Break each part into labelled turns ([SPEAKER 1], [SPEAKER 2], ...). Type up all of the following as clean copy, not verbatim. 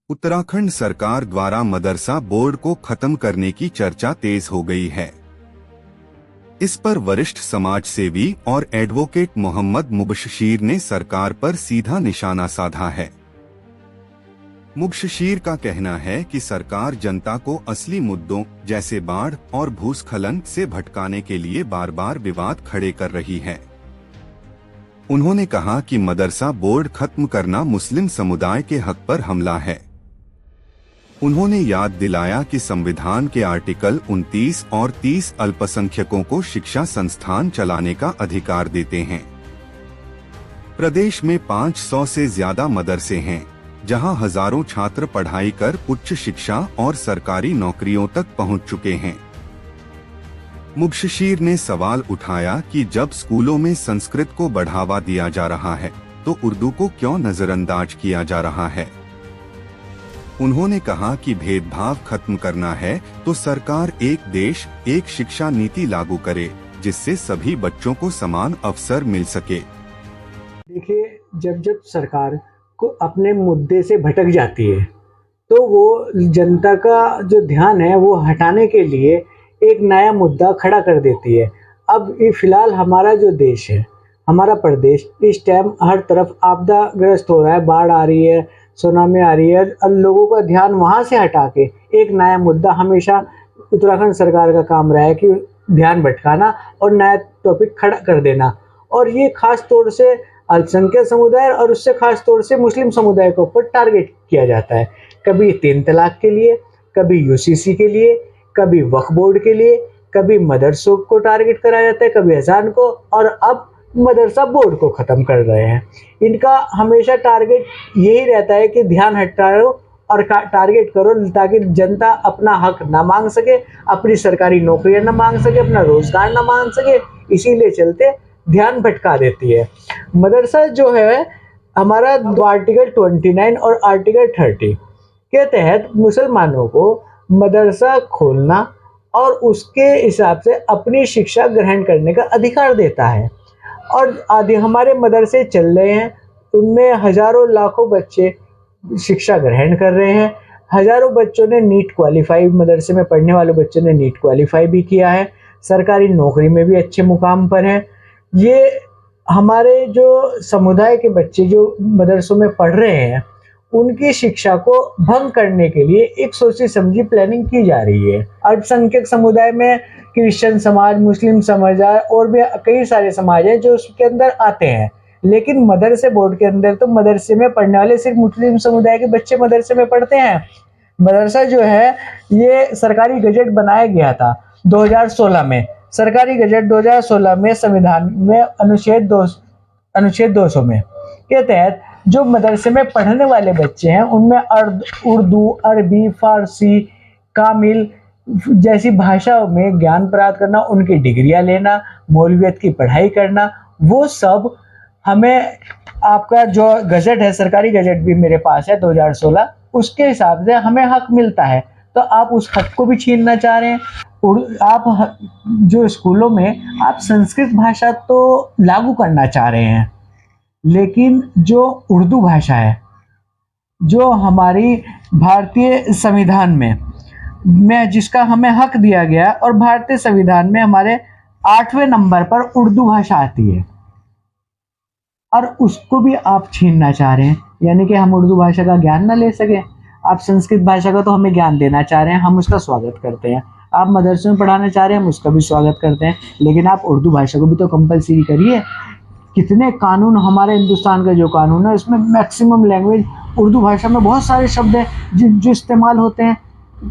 [SPEAKER 1] उत्तराखंड सरकार द्वारा मदरसा बोर्ड को खत्म करने की चर्चा तेज हो गई है। इस पर वरिष्ठ समाज सेवी और एडवोकेट मोहम्मद मुबशशीर ने सरकार पर सीधा निशाना साधा है। मुबशशीर का कहना है कि सरकार जनता को असली मुद्दों जैसे बाढ़ और भूस्खलन से भटकाने के लिए बार बार विवाद खड़े कर रही है। उन्होंने कहा कि मदरसा बोर्ड खत्म करना मुस्लिम समुदाय के हक पर हमला है। उन्होंने याद दिलाया कि संविधान के आर्टिकल 29 और 30 अल्पसंख्यकों को शिक्षा संस्थान चलाने का अधिकार देते हैं। प्रदेश में 500 से ज्यादा मदरसे हैं, जहां हजारों छात्र पढ़ाई कर उच्च शिक्षा और सरकारी नौकरियों तक पहुंच चुके हैं। मुबशशीर ने सवाल उठाया कि जब स्कूलों में संस्कृत को बढ़ावा दिया जा रहा है, तो उर्दू को क्यों नजरअंदाज किया जा रहा है। उन्होंने कहा कि भेदभाव खत्म करना है तो सरकार एक देश एक शिक्षा नीति लागू करे, जिससे सभी बच्चों को समान अवसर मिल सके।
[SPEAKER 2] देखिए, जब जब सरकार को अपने मुद्दे से भटक जाती है तो वो जनता का जो ध्यान है वो हटाने के लिए एक नया मुद्दा खड़ा कर देती है। अब ये फिलहाल हमारा जो देश है, हमारा प्रदेश इस टाइम हर तरफ आपदाग्रस्त हो रहा है, बाढ़ आ रही है, सुनामी आ रही है और लोगों का ध्यान वहाँ से हटा के एक नया मुद्दा, हमेशा उत्तराखंड सरकार का काम रहा है कि ध्यान भटकाना और नया टॉपिक खड़ा कर देना। और ये खास तौर से अल्पसंख्यक समुदाय और उससे खास तौर से मुस्लिम समुदाय के ऊपर टारगेट किया जाता है। कभी 3 तलाक के लिए, कभी यूसीसी के लिए, कभी वक्फ बोर्ड के लिए, कभी मदरसों को टारगेट करा जाता है, कभी अजान को, और अब मदरसा बोर्ड को ख़त्म कर रहे हैं। इनका हमेशा टारगेट यही रहता है कि ध्यान हटाओ और टारगेट करो ताकि जनता अपना हक ना मांग सके, अपनी सरकारी नौकरियां ना मांग सके, अपना रोजगार ना मांग सके। इसीलिए चलते ध्यान भटका देती है। मदरसा जो है हमारा आर्टिकल 29 और आर्टिकल 30 के तहत मुसलमानों को मदरसा खोलना और उसके हिसाब से अपनी शिक्षा ग्रहण करने का अधिकार देता है। और आदि हमारे मदरसे चल रहे हैं, उनमें हजारों लाखों बच्चे शिक्षा ग्रहण कर रहे हैं। हजारों बच्चों ने नीट क्वालिफाई, मदरसे में पढ़ने वाले बच्चों ने नीट क्वालिफाई भी किया है, सरकारी नौकरी में भी अच्छे मुकाम पर हैं। ये हमारे जो समुदाय के बच्चे जो मदरसों में पढ़ रहे हैं, उनकी शिक्षा को भंग करने के लिए एक सोची समझी प्लानिंग की जा रही है। अल्पसंख्यक समुदाय में क्रिश्चियन समाज, मुस्लिम समुदाय और भी कई सारे समाज हैं जो उसके अंदर आते हैं, लेकिन मदरसे बोर्ड के अंदर तो मदरसे में पढ़ने वाले सिर्फ मुस्लिम समुदाय के बच्चे मदरसे में पढ़ते हैं। मदरसा जो है ये सरकारी गजट बनाया गया था 2016 में। सरकारी गजट 2016 में संविधान में अनुच्छेद 200 में के तहत जो मदरसे में पढ़ने वाले बच्चे हैं उनमें उर्दू, अरबी, फारसी, कामिल जैसी भाषाओं में ज्ञान प्राप्त करना, उनकी डिग्रियां लेना, मौलवियत की पढ़ाई करना, वो सब हमें आपका जो गजट है, सरकारी गजट भी मेरे पास है 2016, उसके हिसाब से हमें हक मिलता है। तो आप उस हक को भी छीनना चाह रहे हैं। आप जो स्कूलों में आप संस्कृत भाषा तो लागू करना चाह रहे हैं, लेकिन जो उर्दू भाषा है, जो हमारी भारतीय संविधान में जिसका हमें हक दिया गया, और भारतीय संविधान में हमारे 8वें नंबर पर उर्दू भाषा आती है, और उसको भी आप छीनना चाह रहे हैं। यानी कि हम उर्दू भाषा का ज्ञान ना ले सके। आप संस्कृत भाषा का तो हमें ज्ञान देना चाह रहे हैं, हम उसका स्वागत करते हैं। आप मदरसे में पढ़ाना चाह रहे हैं, हम उसका भी स्वागत करते हैं, लेकिन आप उर्दू भाषा को भी तो कंपलसरी करिए। कितने कानून, हमारे हिंदुस्तान का जो कानून है उसमें मैक्सिमम लैंग्वेज उर्दू भाषा में बहुत सारे शब्द हैं जो इस्तेमाल होते हैं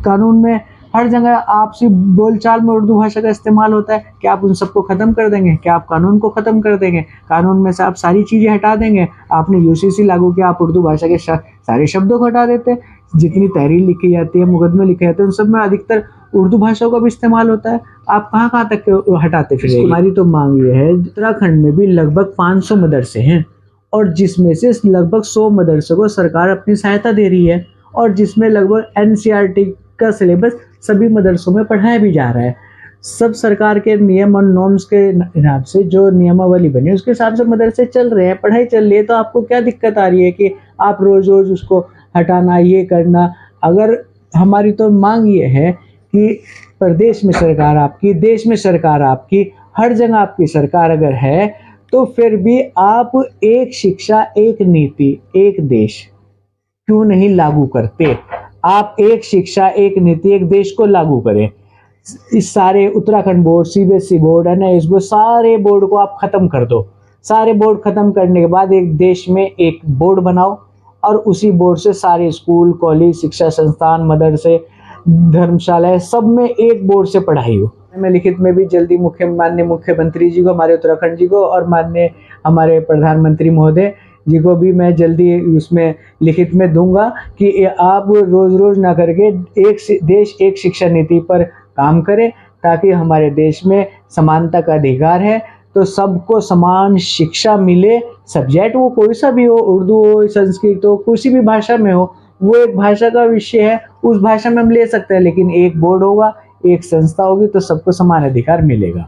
[SPEAKER 2] कानून में। हर जगह आपसी बोलचाल में उर्दू भाषा का इस्तेमाल होता है। क्या आप उन सबको ख़त्म कर देंगे? क्या आप कानून को ख़त्म कर देंगे? कानून में से आप सारी चीज़ें हटा देंगे? आपने यूसीसी लागू किया, आप उर्दू भाषा के सारे शब्दों को हटा देते हैं। जितनी तहरीर लिखी जाती है, मुकदमे लिखे जाते हैं, उन सब में अधिकतर उर्दू भाषा का भी इस्तेमाल होता है। आप कहाँ तक हटाते फिर? हमारी तो मांग ये है, उत्तराखंड में भी लगभग 500 मदरसे हैं, और जिसमें से लगभग 100 मदरसों को सरकार अपनी सहायता दे रही है, और जिसमें लगभग एनसीईआरटी का सिलेबस सभी मदरसों में पढ़ाया भी जा रहा है। सब सरकार के नियम और नॉर्म्स के हिसाब से जो नियमावली बनी उसके हिसाब से मदरसे चल रहे हैं, पढ़ाई चल रही है। तो आपको क्या दिक्कत आ रही है कि आप रोज रोज उसको हटाना, ये करना। अगर हमारी तो मांग ये है कि प्रदेश में सरकार आपकी, देश में सरकार आपकी, हर जगह आपकी सरकार अगर है, तो फिर भी आप एक शिक्षा, एक नीति, एक देश क्यों नहीं लागू करते? आप एक शिक्षा, एक नीति, एक देश को लागू करें। इस सारे Uttarakhand board, CBSE board, NIS board, सारे बोर्ड को आप खत्म कर दो। सारे बोर्ड खत्म करने के बाद एक देश में एक बोर्ड बनाओ और उसी बोर्ड से सारे स्कूल, कॉलेज, शिक्षा संस्थान, मदरसे, धर्मशालाएं, सब में एक बोर्ड से पढ़ाई हो। मैं लिखित में भी जल्दी माननीय मुख्यमंत्री जी को, हमारे उत्तराखंड जी को, और माननीय हमारे प्रधानमंत्री महोदय जी को भी मैं जल्दी उसमें लिखित में दूंगा कि आप रोज रोज ना करके एक देश एक शिक्षा नीति पर काम करें, ताकि हमारे देश में समानता का अधिकार है, तो सबको समान शिक्षा मिले। सब्जेक्ट वो कोई सा भी हो, उर्दू हो, संस्कृत हो, किसी भी भाषा में हो, वो एक भाषा का विषय है, उस भाषा में हम ले सकते हैं, लेकिन एक बोर्ड होगा, एक संस्था होगी, तो सबको समान अधिकार मिलेगा।